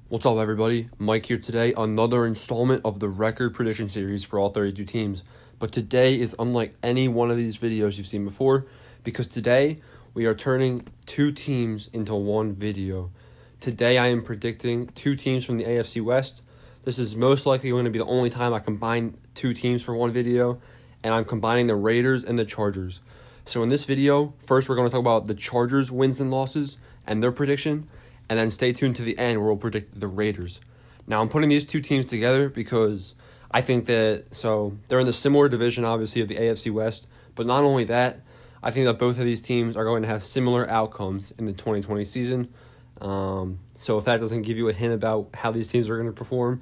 What's up, everybody? Mike here today. Another installment of the record prediction series for all 32 teams. But today is unlike any one of these videos you've seen before because today we are turning two teams into one video. Today I am predicting two teams from the AFC West. This is most likely going to be the only time I combine two teams for one video, and I'm combining the Raiders and the Chargers. So in this video, first we're going to talk about the Chargers' wins and losses and their prediction. And then stay tuned to the end where we'll predict the Raiders. Now, I'm putting these two teams together because I think that, they're in the similar division, obviously, of the AFC West. But not only that, I think that both of these teams are going to have similar outcomes in the 2020 season. So if that doesn't give you a hint about how these teams are going to perform,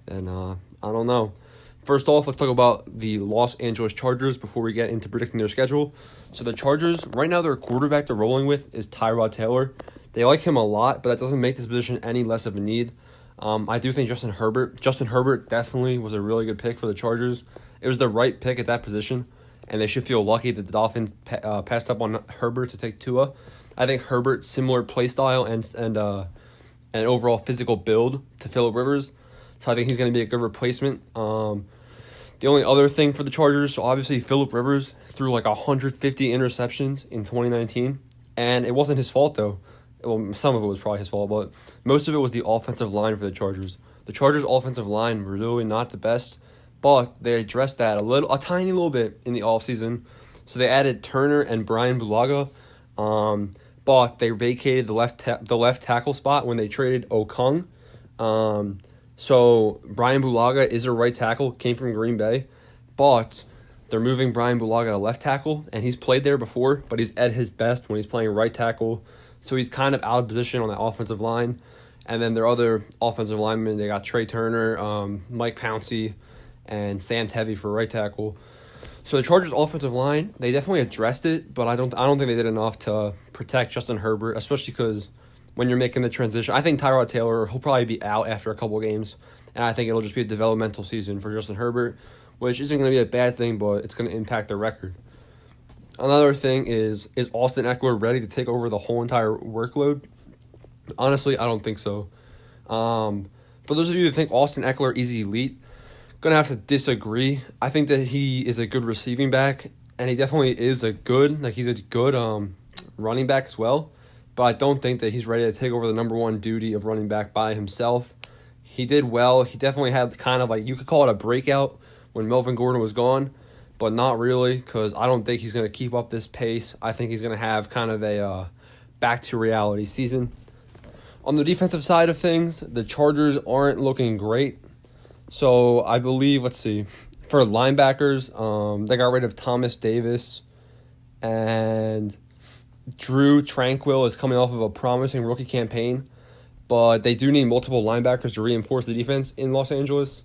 then I don't know. First off, let's talk about the Los Angeles Chargers before we get into predicting their schedule. So the Chargers, right now their quarterback they're rolling with is Tyra Taylor. They like him a lot, but that doesn't make this position any less of a need. I do think Justin Herbert definitely was a really good pick for the Chargers. It was the right pick at that position, and they should feel lucky that the Dolphins passed up on Herbert to take Tua. I think Herbert's similar play style and overall physical build to Phillip Rivers, so I think he's going to be a good replacement. The only other thing for the Chargers, so obviously Phillip Rivers threw like 150 interceptions in 2019, and it wasn't his fault though. Well, some of it was probably his fault, but most of it was the offensive line for the Chargers. The Chargers' offensive line was really not the best, but they addressed that a tiny little bit in the offseason. So they added Turner and Brian Bulaga, but they vacated the left tackle spot when they traded Okung. So Brian Bulaga is a right tackle, came from Green Bay, but they're moving Brian Bulaga to left tackle, and he's played there before, but he's at his best when he's playing right tackle. So he's kind of out of position on the offensive line. And then their other offensive linemen, they got Trey Turner, Mike Pouncey, and Sam Tevy for right tackle. So the Chargers' offensive line, they definitely addressed it, but I don't think they did enough to protect Justin Herbert, especially because when you're making the transition, I think Tyra Taylor, he'll probably be out after a couple of games, and I think it'll just be a developmental season for Justin Herbert, which isn't going to be a bad thing, but it's going to impact their record. Another thing is Austin Eckler ready to take over the whole entire workload? Honestly, I don't think so. For those of you that think Austin Eckler is elite, going to have to disagree. I think that he is a good receiving back, and he definitely is he's a good running back as well, but I don't think that he's ready to take over the number one duty of running back by himself. He did well. He definitely had kind of you could call it a breakout when Melvin Gordon was gone, but not really, because I don't think he's going to keep up this pace. I think he's going to have kind of a back-to-reality season. On the defensive side of things, the Chargers aren't looking great. So I believe, for linebackers, they got rid of Thomas Davis, and Drew Tranquill is coming off of a promising rookie campaign, but they do need multiple linebackers to reinforce the defense in Los Angeles.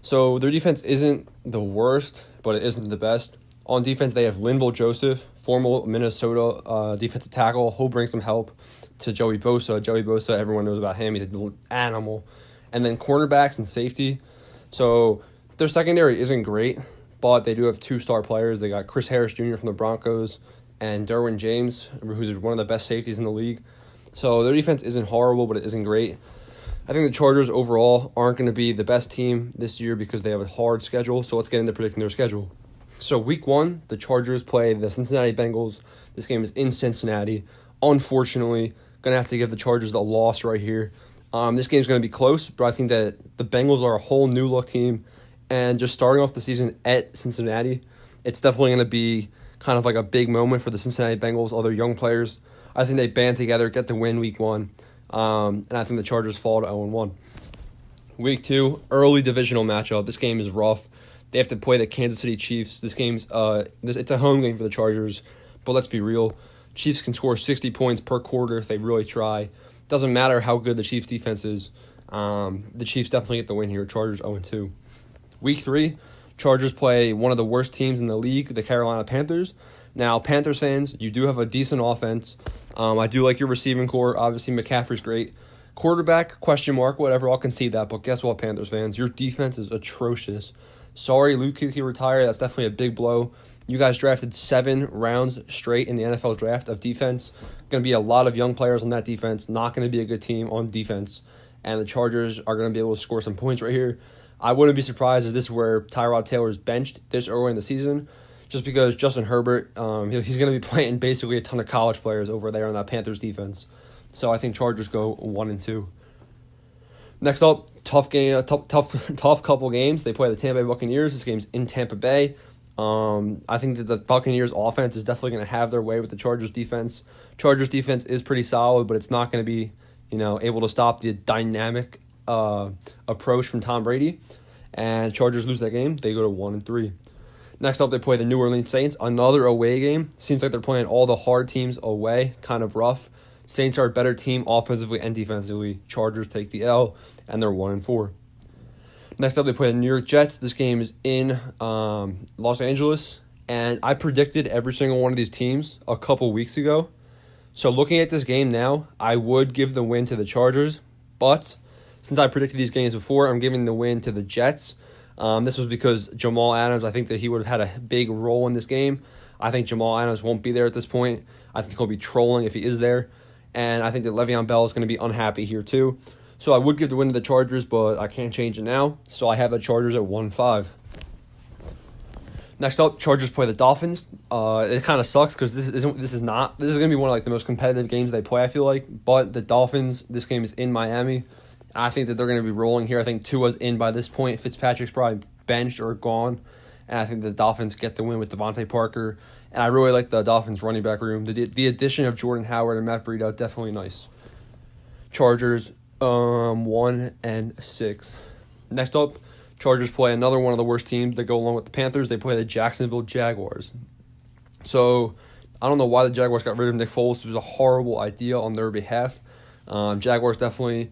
So their defense isn't the worst, but it isn't the best. On defense, they have Linval Joseph, former Minnesota defensive tackle. He'll bring some help to Joey Bosa. Joey Bosa, everyone knows about him. He's an animal. And then cornerbacks and safety. So their secondary isn't great, but they do have two star players. They got Chris Harris Jr. from the Broncos and Derwin James, who's one of the best safeties in the league. So their defense isn't horrible, but it isn't great. I think the Chargers overall aren't going to be the best team this year because they have a hard schedule. So let's get into predicting their schedule. So week 1, the Chargers play the Cincinnati Bengals. This game is in Cincinnati. Unfortunately, going to have to give the Chargers the loss right here. This game is going to be close, but I think that the Bengals are a whole new look team. And just starting off the season at Cincinnati, it's definitely going to be kind of like a big moment for the Cincinnati Bengals, all their young players. I think they band together, get the win week 1. And I think the Chargers fall to 0-1. Week 2, early divisional matchup. This game is rough. They have to play the Kansas City Chiefs. This game's it's a home game for the Chargers, but let's be real. Chiefs can score 60 points per quarter if they really try. Doesn't matter how good the Chiefs' defense is. The Chiefs definitely get the win here. Chargers 0-2. Week 3, Chargers play one of the worst teams in the league, the Carolina Panthers. Now, Panthers fans, you do have a decent offense. I do like your receiving core. Obviously, McCaffrey's great. Quarterback, question mark, whatever, I'll concede that. But guess what, Panthers fans? Your defense is atrocious. Sorry, Luke Kuechly retired. That's definitely a big blow. You guys drafted 7 rounds straight in the NFL draft of defense. Going to be a lot of young players on that defense. Not going to be a good team on defense. and the Chargers are going to be able to score some points right here. I wouldn't be surprised if this is where Tyrod Taylor is benched this early in the season, just because Justin Herbert, he's going to be playing basically a ton of college players over there on that Panthers defense. So I think Chargers go 1-2. Next up, tough couple games. They play the Tampa Bay Buccaneers. This game's in Tampa Bay. I think that the Buccaneers offense is definitely going to have their way with the Chargers defense. Chargers defense is pretty solid, but it's not going to be, able to stop the dynamic approach from Tom Brady. And Chargers lose that game. They go to 1-3. Next up, they play the New Orleans Saints. Another away game. Seems like they're playing all the hard teams away. Kind of rough. Saints are a better team offensively and defensively. Chargers take the L, and they're 1-4. Next up, they play the New York Jets. This game is in Los Angeles, and I predicted every single one of these teams a couple weeks ago. So looking at this game now, I would give the win to the Chargers, but since I predicted these games before, I'm giving the win to the Jets. This was because Jamal Adams, I think that he would have had a big role in this game. I think Jamal Adams won't be there at this point. I think he'll be trolling if he is there. And I think that Le'Veon Bell is going to be unhappy here too. So I would give the win to the Chargers, but I can't change it now. So I have the Chargers at 1-5. Next up, Chargers play the Dolphins. It kind of sucks because this is going to be one of the most competitive games they play, I feel like. But the Dolphins, this game is in Miami. I think that they're going to be rolling here. I think Tua's in by this point. Fitzpatrick's probably benched or gone. And I think the Dolphins get the win with Devontae Parker. And I really like the Dolphins running back room. The addition of Jordan Howard and Matt Breida, definitely nice. Chargers 1-6. Next up, Chargers play another one of the worst teams that go along with the Panthers. They play the Jacksonville Jaguars. So I don't know why the Jaguars got rid of Nick Foles. It was a horrible idea on their behalf. Jaguars definitely,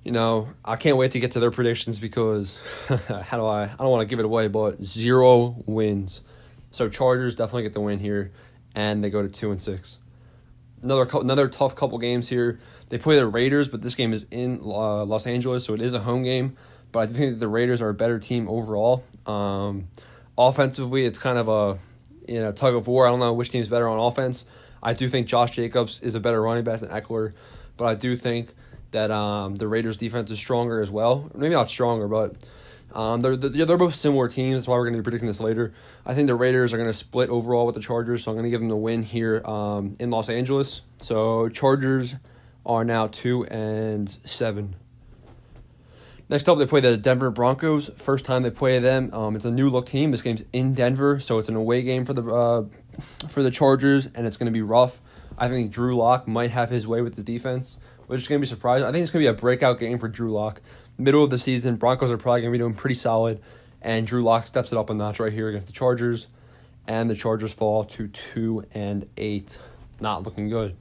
I can't wait to get to their predictions because I don't want to give it away, but 0 wins. So Chargers definitely get the win here, and they go to 2-6. Another tough couple games here. They play the Raiders, but this game is in Los Angeles, so it is a home game. But I think that the Raiders are a better team overall. Offensively, it's kind of a tug of war. I don't know which team's better on offense. I do think Josh Jacobs is a better running back than Eckler, but I do think that the Raiders' defense is stronger as well. Maybe not stronger, but they're both similar teams. That's why we're going to be predicting this later. I think the Raiders are going to split overall with the Chargers, so I'm going to give them the win here in Los Angeles. So Chargers are now 2-7. Next up, they play the Denver Broncos. First time they play them. It's a new-look team. This game's in Denver, so it's an away game for the Chargers, and it's going to be rough. I think Drew Lock might have his way with the defense, which is going to be surprising. I think it's going to be a breakout game for Drew Lock. Middle of the season, Broncos are probably going to be doing pretty solid, and Drew Lock steps it up a notch right here against the Chargers, and the Chargers fall to 2-8. Not looking good.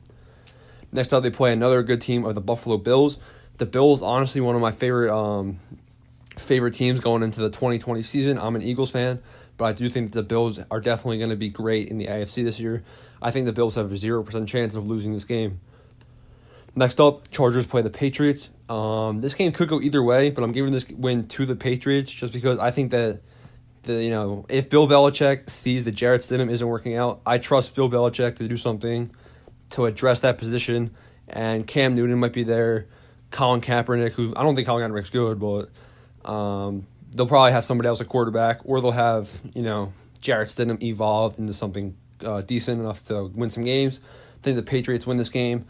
Next up, they play another good team of the Buffalo Bills. The Bills, honestly, one of my favorite teams going into the 2020 season. I'm an Eagles fan, but I do think the Bills are definitely going to be great in the AFC this year. I think the Bills have a 0% chance of losing this game. Next up, Chargers play the Patriots. This game could go either way, but I'm giving this win to the Patriots just because I think that if Bill Belichick sees that Jarrett Stidham isn't working out, I trust Bill Belichick to do something to address that position. And Cam Newton might be there. Colin Kaepernick, who I don't think Colin Kaepernick's good, but they'll probably have somebody else at quarterback, or they'll have Jarrett Stidham evolved into something decent enough to win some games. I think the Patriots win this game.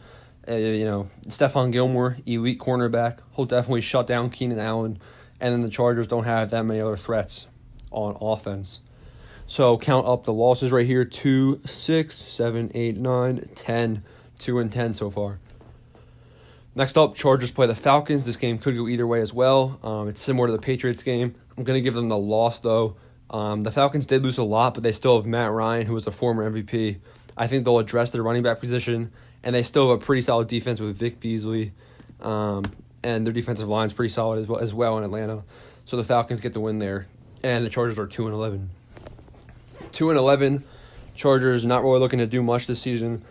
Stephon Gilmore, elite cornerback, he'll definitely shut down Keenan Allen, and then the Chargers don't have that many other threats on offense. So count up the losses right here: 2, 6, 7, 8, 9, 10, 2-10 so far. Next up, Chargers play the Falcons. This game could go either way as well. It's similar to the Patriots game. I'm going to give them the loss, though. The Falcons did lose a lot, but they still have Matt Ryan, who was a former MVP. I think they'll address their running back position, and they still have a pretty solid defense with Vic Beasley, and their defensive line is pretty solid as well in Atlanta. So the Falcons get the win there, and the Chargers are 2-11. 2-11, Chargers not really looking to do much this season.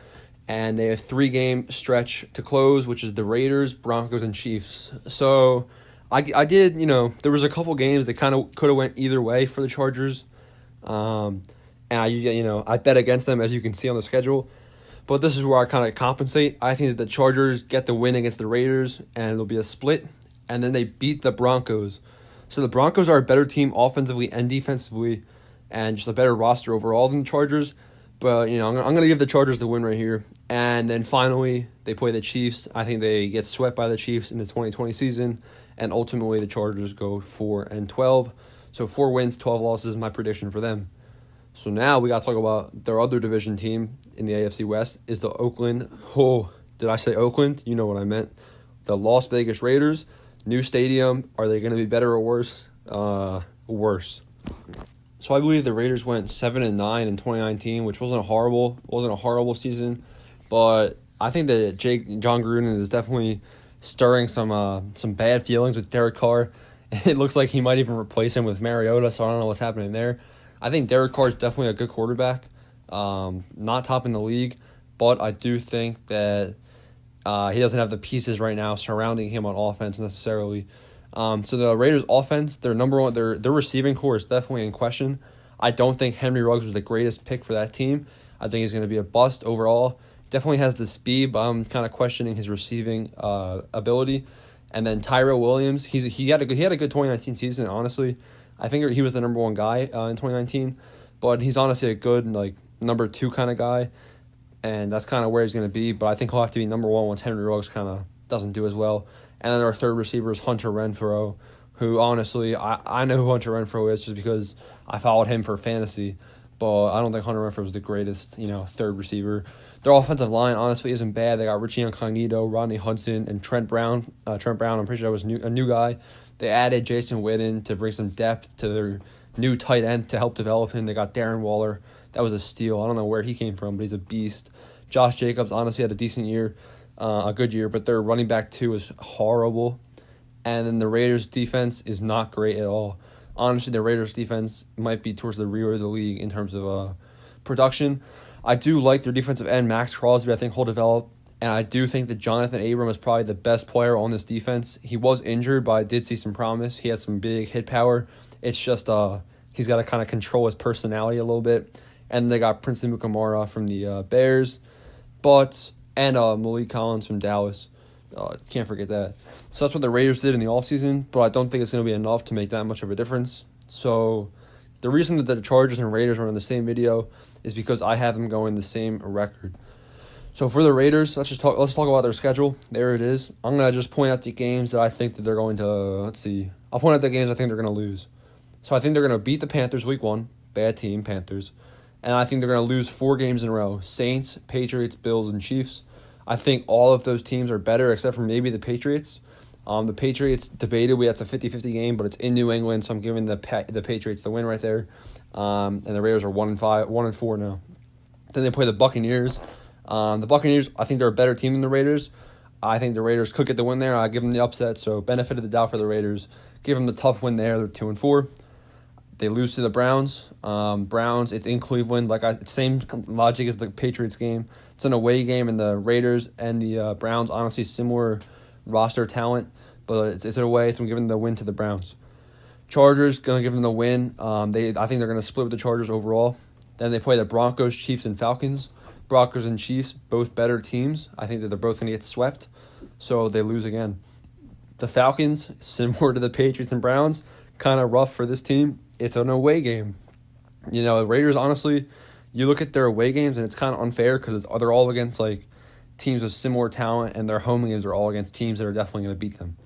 And they have 3-game stretch to close, which is the Raiders, Broncos, and Chiefs. So I did, there was a couple games that kind of could have went either way for the Chargers. And I bet against them, as you can see on the schedule. But this is where I kind of compensate. I think that the Chargers get the win against the Raiders, and it'll be a split, and then they beat the Broncos. So the Broncos are a better team offensively and defensively, and just a better roster overall than the Chargers. But, I'm going to give the Chargers the win right here. And then finally, they play the Chiefs. I think they get swept by the Chiefs in the 2020 season, and ultimately the Chargers go 4-12. So 4 wins, 12 losses is my prediction for them. So now we got to talk about their other division team in the AFC West is the Oakland. Oh, did I say Oakland? You know what I meant. The Las Vegas Raiders. New stadium. Are they going to be better or worse? Worse. So I believe the Raiders went 7-9 in 2019, which wasn't a horrible season, but I think that John Gruden is definitely stirring some bad feelings with Derek Carr. It looks like he might even replace him with Mariota, so I don't know what's happening there. I think Derek Carr is definitely a good quarterback, not top in the league, but I do think that he doesn't have the pieces right now surrounding him on offense necessarily. So the Raiders' offense, their number one, their receiving core is definitely in question. I don't think Henry Ruggs was the greatest pick for that team. I think he's going to be a bust overall. Definitely has the speed, but I'm kind of questioning his receiving ability. And then Tyra Williams, he had a good 2019 season. Honestly, I think he was the number one guy in 2019, but he's honestly a good number 2 kind of guy, and that's kind of where he's going to be. But I think he'll have to be number 1 once Henry Ruggs kind of doesn't do as well. And then our third receiver is Hunter Renfro, who honestly, I know who Hunter Renfro is just because I followed him for fantasy. But I don't think Hunter Renfro is the greatest, third receiver. Their offensive line, honestly, isn't bad. They got Richie Incognito, Rodney Hudson, and Trent Brown. Trent Brown, I'm pretty sure that was a new guy. They added Jason Witten to bring some depth to their new tight end to help develop him. They got Darren Waller. That was a steal. I don't know where he came from, but he's a beast. Josh Jacobs, honestly, had a decent year. A good year, but their running back 2 is horrible. And then the Raiders' defense is not great at all. Honestly, the Raiders' defense might be towards the rear of the league in terms of production. I do like their defensive end, Max Crosby. I think he'll develop. And I do think that Jonathan Abram is probably the best player on this defense. He was injured, but I did see some promise. He has some big hit power. It's just he's got to kind of control his personality a little bit. And they got Prince Mukamara from the Bears. And Malik Collins from Dallas. Can't forget that. So that's what the Raiders did in the offseason, but I don't think it's going to be enough to make that much of a difference. So the reason that the Chargers and Raiders are in the same video is because I have them going the same record. So for the Raiders, let's talk about their schedule. There it is. I'm going to just point out the games that I think that they're going to, I'll point out the games I think they're going to lose. So I think they're going to beat the Panthers week 1. Bad team, Panthers. And I think they're going to lose 4 games in a row. Saints, Patriots, Bills, and Chiefs. I think all of those teams are better except for maybe the Patriots. The Patriots debated that's a 50-50 game, but it's in New England, so I'm giving the Patriots the win right there. And the Raiders are 1-4 now. Then they play the Buccaneers. The Buccaneers, I think they're a better team than the Raiders. I think the Raiders could get the win there. I give them the upset, so benefit of the doubt for the Raiders. Give them the tough win there. They're 2-4. They lose to the Browns. Browns, it's in Cleveland. Same logic as the Patriots game. It's an away game, and the Raiders and the Browns, honestly, similar roster talent, but it's away, so I'm giving the win to the Browns. Chargers, going to give them the win. I think they're going to split with the Chargers overall. Then they play the Broncos, Chiefs, and Falcons. Broncos and Chiefs, both better teams. I think that they're both going to get swept, so they lose again. The Falcons, similar to the Patriots and Browns, kind of rough for this team. It's an away game. The Raiders, honestly, you look at their away games, and it's kind of unfair because they're all against teams of similar talent, and their home games are all against teams that are definitely going to beat them.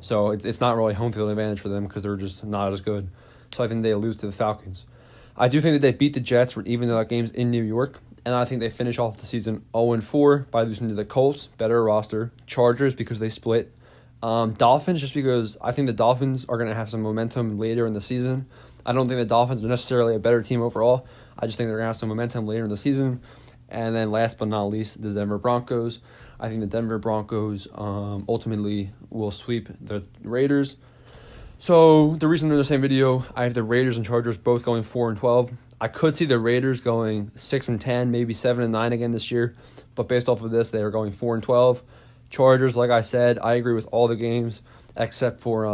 So it's not really home field advantage for them because they're just not as good. So I think they lose to the Falcons. I do think that they beat the Jets, even though that game's in New York. And I think they finish off the season 0-4 by losing to the Colts, better roster. Chargers because they split. Dolphins just because I think the Dolphins are going to have some momentum later in the season. I don't think the Dolphins are necessarily a better team overall. I just think they're going to have some momentum later in the season. And then last but not least, the Denver Broncos. I think the Denver Broncos ultimately will sweep the Raiders. So the reason they're in the same video, I have the Raiders and Chargers both going 4-12. I could see the Raiders going 6-10, maybe 7-9 again this year. But based off of this, they are going 4-12. Chargers, like I said, I agree with all the games except for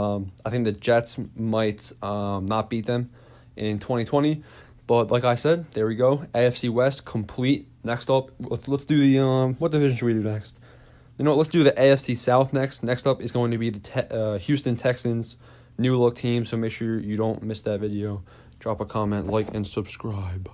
I think the Jets might not beat them in 2020. But like I said, there we go. AFC West complete Next up, let's do the what division should we do next? You know what? Let's do the AFC South next. Next up is going to be the Houston Texans, new look team. So make sure you don't miss that video. Drop a comment, like, and subscribe.